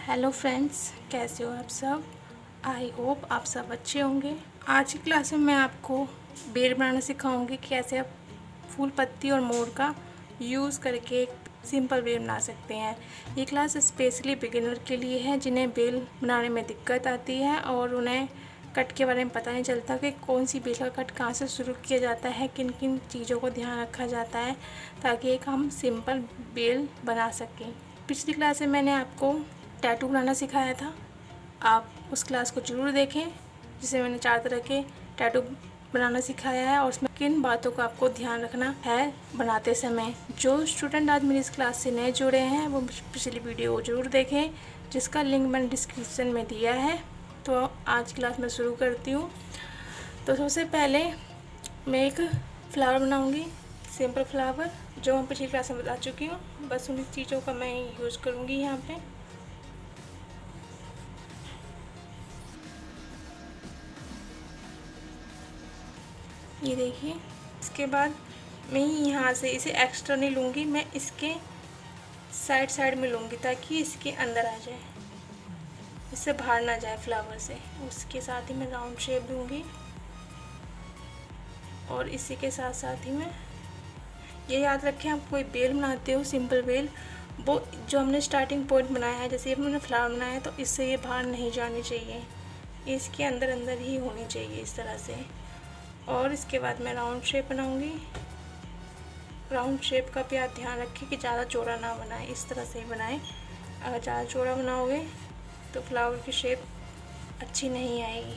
Hello friends, कैसे हो आप सब। आई होप आप सब अच्छे होंगे। आज की क्लास में मैं आपको बेल बनाना सिखाऊंगी कि कैसे आप फूल पत्ती और मोर का यूज़ करके एक सिंपल बेल बना सकते हैं। ये क्लास स्पेशली बिगिनर के लिए है जिन्हें बेल बनाने में दिक्कत आती है और उन्हें कट के बारे में पता नहीं चलता कि कौन सी बेल का कट कहाँ से शुरू किया जाता है, किन किन चीज़ों को ध्यान रखा जाता है ताकि एक हम सिंपल बेल बना सकें। पिछली क्लास में मैंने आपको टैटू बनाना सिखाया था, आप उस क्लास को ज़रूर देखें जिसे मैंने 4 तरह के टैटू बनाना सिखाया है और उसमें किन बातों का आपको ध्यान रखना है बनाते समय। जो स्टूडेंट आज मेरी इस क्लास से नए जुड़े हैं वो पिछली वीडियो को ज़रूर देखें जिसका लिंक मैंने डिस्क्रिप्शन में दिया है। तो आज क्लास मैं शुरू करती हूँ। तो सबसे पहले मैं एक फ्लावर बनाऊँगी, सिंपल फ्लावर जो मैं पिछली क्लास में बता चुकी हूँ। बस उन्हीं चीज़ों का मैं यूज़ करूँगी यहाँ पे। ये देखिए, इसके बाद मैं यहाँ से इसे एक्स्ट्रा नहीं लूँगी, मैं इसके साइड में लूँगी ताकि इसके अंदर आ जाए, इससे बाहर ना जाए फ्लावर से। उसके साथ ही मैं राउंड शेप दूँगी और इसी के साथ साथ ही मैं ये याद रखें, आप कोई बेल बनाते हो सिंपल बेल, वो जो हमने स्टार्टिंग पॉइंट बनाया है, जैसे हमने फ्लावर बनाया है तो इससे ये बाहर नहीं जानी चाहिए, इसके अंदर अंदर ही होनी चाहिए इस तरह से। और इसके बाद मैं राउंड शेप बनाऊँगी। राउंड शेप का भी आप ध्यान रखें कि ज़्यादा चौड़ा ना बनाए, इस तरह से ही बनाएं। अगर ज़्यादा चौड़ा बनाओगे तो फ्लावर की शेप अच्छी नहीं आएगी।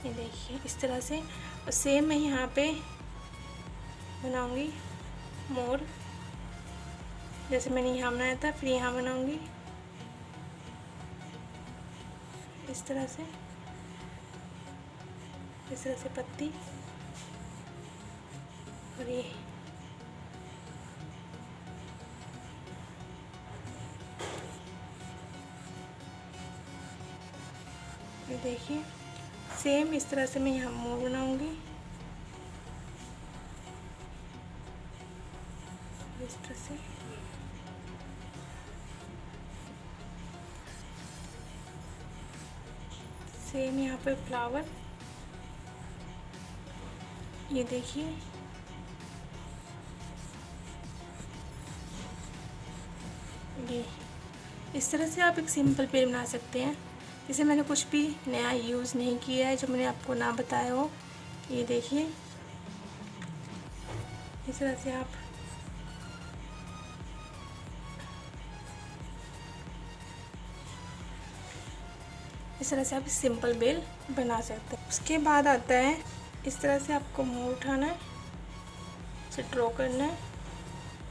ये देखिए इस तरह से। और सेम मैं यहाँ पे बनाऊंगी मोर, जैसे मैंने यहाँ बनाया था, फिर यहाँ बनाऊंगी इस तरह से, इस तरह से पत्ती। और ये देखिए सेम इस तरह से मैं यहाँ मोर बनाऊंगी इस तरह से। सेम यहाँ पर फ्लावर, ये देखिए ये इस तरह से आप एक सिंपल पेड़ बना सकते हैं। इसे मैंने कुछ भी नया यूज़ नहीं किया है जो मैंने आपको ना बताया हो। ये देखिए इस तरह से आप सिंपल बेल बना सकते हैं। उसके बाद आता है इस तरह से आपको मोर उठाना है, इसे ड्रॉ करना है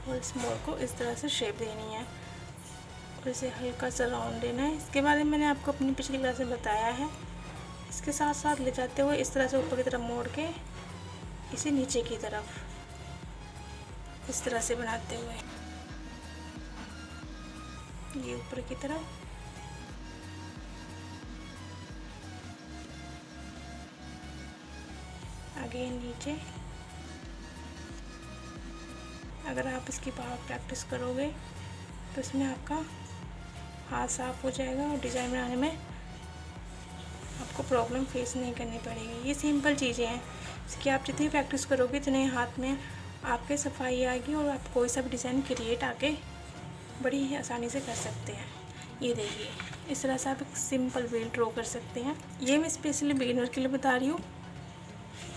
और इस मोर को इस तरह से शेप देनी है और इसे हल्का सा राउंड देना है। इसके बारे में मैंने आपको अपनी पिछली क्लास में बताया है। इसके साथ साथ ले जाते हुए इस तरह से ऊपर की तरफ मोड़ के इसे नीचे की तरफ इस तरह से बनाते हुए ये ऊपर की तरफ, आगे नीचे। अगर आप इसकी बार प्रैक्टिस करोगे तो इसमें आपका हाथ साफ हो जाएगा और डिज़ाइन बनाने में आपको प्रॉब्लम फेस नहीं करनी पड़ेगी। ये सिंपल चीज़ें हैं, इसकी आप जितनी प्रैक्टिस करोगे इतने हाथ में आपके सफाई आएगी और आप कोई सा भी डिज़ाइन क्रिएट आके बड़ी ही आसानी से कर सकते हैं। ये देखिए इस तरह से आप एक सिंपल बेल ड्रॉ कर सकते हैं। ये मैं स्पेशली बिगिनर के लिए बता रही हूँ।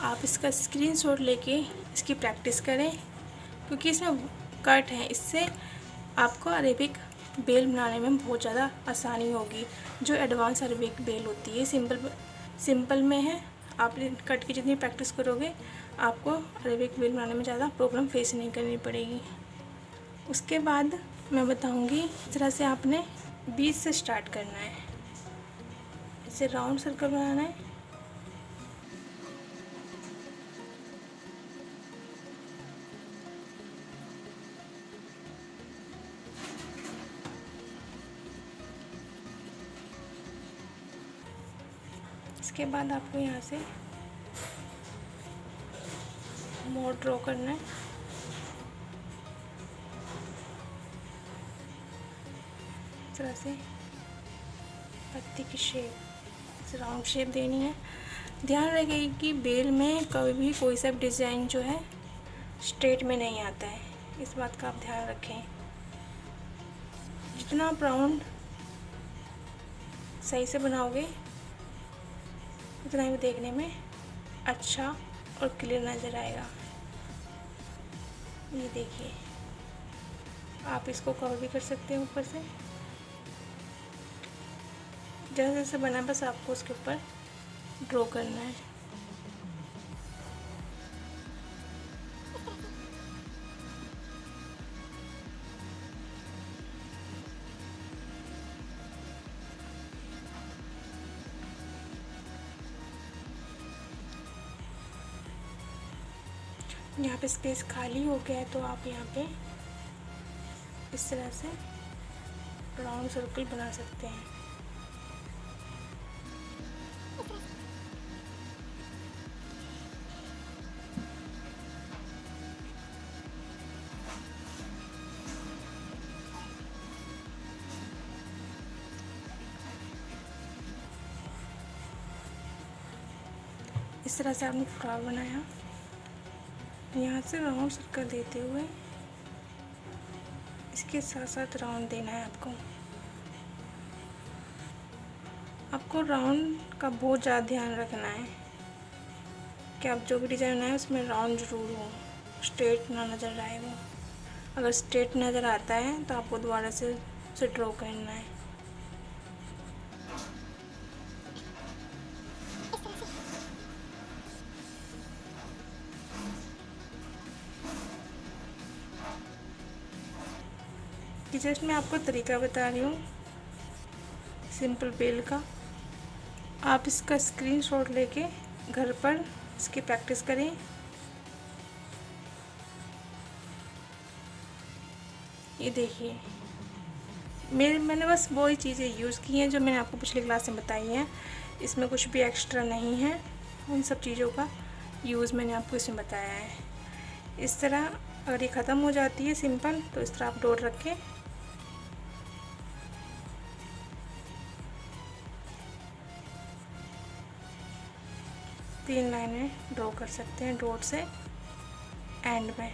आप इसका स्क्रीनशॉट लेके इसकी प्रैक्टिस करें क्योंकि इसमें कट है, इससे आपको अरेबिक बेल बनाने में बहुत ज़्यादा आसानी होगी। जो एडवांस अरेबिक बेल होती है सिंपल में है, आप कट की जितनी प्रैक्टिस करोगे आपको अरेबिक बेल बनाने में ज़्यादा प्रॉब्लम फेस नहीं करनी पड़ेगी। उसके बाद मैं बताऊंगी इस तरह से आपने बीच से स्टार्ट करना है, इसे राउंड सर्कल बनाना है। इसके बाद आपको यहाँ से मोर ड्रॉ करना है, इस तरह से पत्ती की शेप, राउंड शेप देनी है। ध्यान रखिए कि बेल में कभी भी कोई सा डिज़ाइन जो है स्ट्रेट में नहीं आता है, इस बात का आप ध्यान रखें। जितना आप राउंड सही से बनाओगे उतना ही देखने में अच्छा और क्लियर नज़र आएगा। ये देखिए, आप इसको कवर भी कर सकते हैं ऊपर से। जैसे जैसे बना बस आपको उसके ऊपर ड्रॉ करना है। यहाँ पे स्पेस खाली हो गया है तो आप यहाँ पे इस तरह से राउंड सर्कल बना सकते हैं। इस तरह से आपने फ्लावर बनाया। यहाँ से राउंड सर्कल देते हुए इसके साथ साथ राउंड देना है आपको। आपको राउंड का बहुत ज़्यादा ध्यान रखना है कि आप जो भी डिज़ाइन बनाए उसमें राउंड ज़रूर हो, स्ट्रेट ना नज़र आए वो। अगर स्ट्रेट नज़र आता है तो आपको दोबारा से उसे ड्रॉ करना है। कि जस्ट मैं आपको तरीका बता रही हूँ सिंपल बेल का। आप इसका स्क्रीनशॉट लेके घर पर इसकी प्रैक्टिस करें। ये देखिए, मैंने बस वही चीज़ें यूज़ की हैं जो मैंने आपको पिछली क्लास में बताई हैं। इसमें कुछ भी एक्स्ट्रा नहीं है, उन सब चीज़ों का यूज़ मैंने आपको इसमें बताया है। इस तरह अगर ये ख़त्म हो जाती है सिंपल तो इस तरह आप डॉट रखें। तीन लाइनें ड्रॉ कर सकते हैं डॉट से एंड में।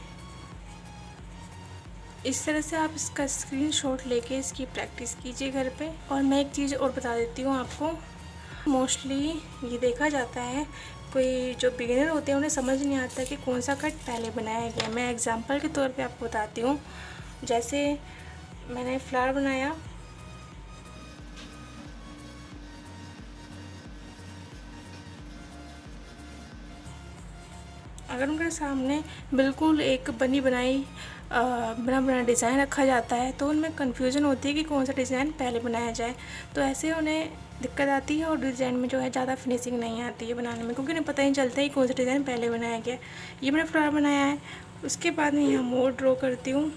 इस तरह से आप इसका स्क्रीनशॉट लेके इसकी प्रैक्टिस कीजिए घर पे। और मैं एक चीज़ और बता देती हूँ आपको, मोस्टली ये देखा जाता है कोई जो बिगिनर होते हैं उन्हें समझ नहीं आता कि कौन सा कट पहले बनाया गया। मैं एग्जांपल के तौर पे आपको बताती हूँ। जैसे मैंने फ्लावर बनाया, अगर उनके सामने बिल्कुल एक बनी बनाई बना डिज़ाइन रखा जाता है तो उनमें कन्फ्यूज़न होती है कि कौन सा डिज़ाइन पहले बनाया जाए। तो ऐसे उन्हें दिक्कत आती है और डिज़ाइन में जो है ज़्यादा फिनिशिंग नहीं आती है बनाने में, क्योंकि उन्हें पता नहीं चलता है कि कौन सा डिज़ाइन पहले बनाया गया। ये मैंने फ्लावर बनाया है, उसके बाद मैं यहाँ मोर ड्रॉ करती हूँ।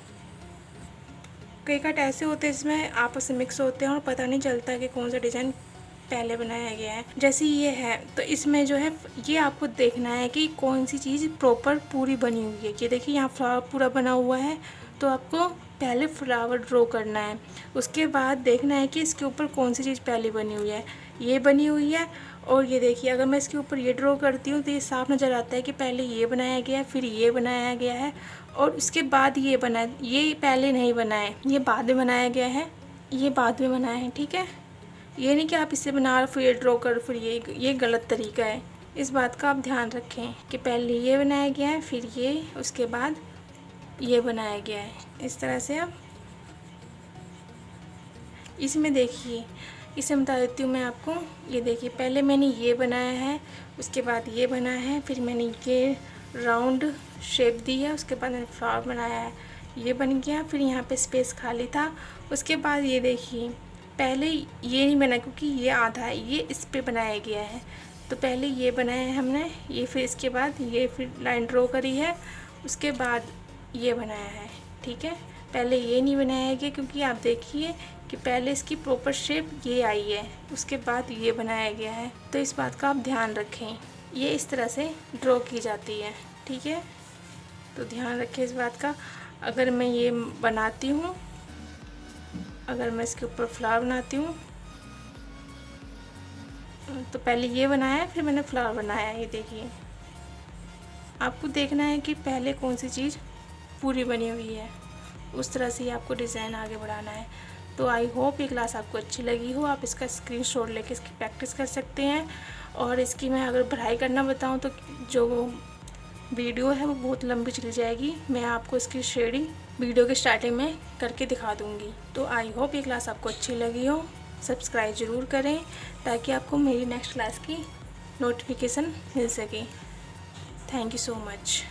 कई कट ऐसे होते हैं जिसमें आपस में मिक्स होते हैं और पता नहीं चलता कि कौन सा डिज़ाइन पहले बनाया गया है। जैसे ये है तो इसमें जो है ये आपको देखना है कि कौन सी चीज़ प्रॉपर पूरी बनी हुई है। ये देखिए यहाँ फ्लावर पूरा बना हुआ है तो आपको पहले फ्लावर ड्रॉ करना है। उसके बाद देखना है कि इसके ऊपर कौन सी चीज़ पहले बनी हुई है। ये बनी हुई है और ये देखिए अगर मैं इसके ऊपर ये ड्रॉ करती हूँ तो ये साफ नज़र आता है कि पहले ये बनाया गया है, फिर ये बनाया गया है और उसके बाद ये बना है। ये पहले नहीं बना है, ये बाद में बनाया गया है, ये बाद में बनाया है। ठीक है, ये नहीं कि आप इसे बना फिर ये ड्रॉ कर फिर ये गलत तरीका है। इस बात का आप ध्यान रखें कि पहले ये बनाया गया है फिर ये, उसके बाद ये बनाया गया है। इस तरह से आप इसमें देखिए, इसे बता देती हूँ मैं आपको। ये देखिए पहले मैंने ये बनाया है, उसके बाद ये बनाया है, फिर मैंने ये राउंड शेप दी है, उसके बाद मैंने फ्लावर बनाया है, ये बन गया। फिर यहाँ पे स्पेस खाली था, उसके बाद ये देखिए पहले ये नहीं बना क्योंकि ये आधा है, ये इस पे बनाया गया है। तो पहले ये बनाया है हमने, ये फिर इसके बाद ये फिर लाइन ड्रॉ करी है, उसके बाद ये बनाया है। ठीक है, पहले ये नहीं बनाया गया क्योंकि आप देखिए कि पहले इसकी प्रॉपर शेप ये आई है, उसके बाद ये बनाया गया है। तो इस बात का आप ध्यान रखें, ये इस तरह से ड्रॉ की जाती है। ठीक है, तो ध्यान रखें इस बात का। अगर मैं ये बनाती हूँ, अगर मैं इसके ऊपर फ्लावर बनाती हूँ तो पहले ये बनाया है, फिर मैंने फ्लावर बनाया है। ये देखिए, आपको देखना है कि पहले कौन सी चीज़ पूरी बनी हुई है, उस तरह से ही आपको डिज़ाइन आगे बढ़ाना है। तो आई होप ये क्लास आपको अच्छी लगी हो। आप इसका स्क्रीनशॉट लेके इसकी प्रैक्टिस कर सकते हैं। और इसकी मैं अगर बढ़ाई करना बताऊं तो जो वीडियो है वो बहुत लंबी चली जाएगी। मैं आपको इसकी शेडिंग वीडियो के स्टार्टिंग में करके दिखा दूंगी। तो आई होप ये क्लास आपको अच्छी लगी हो। सब्सक्राइब ज़रूर करें ताकि आपको मेरी नेक्स्ट क्लास की नोटिफिकेशन मिल सके। Thank you so much.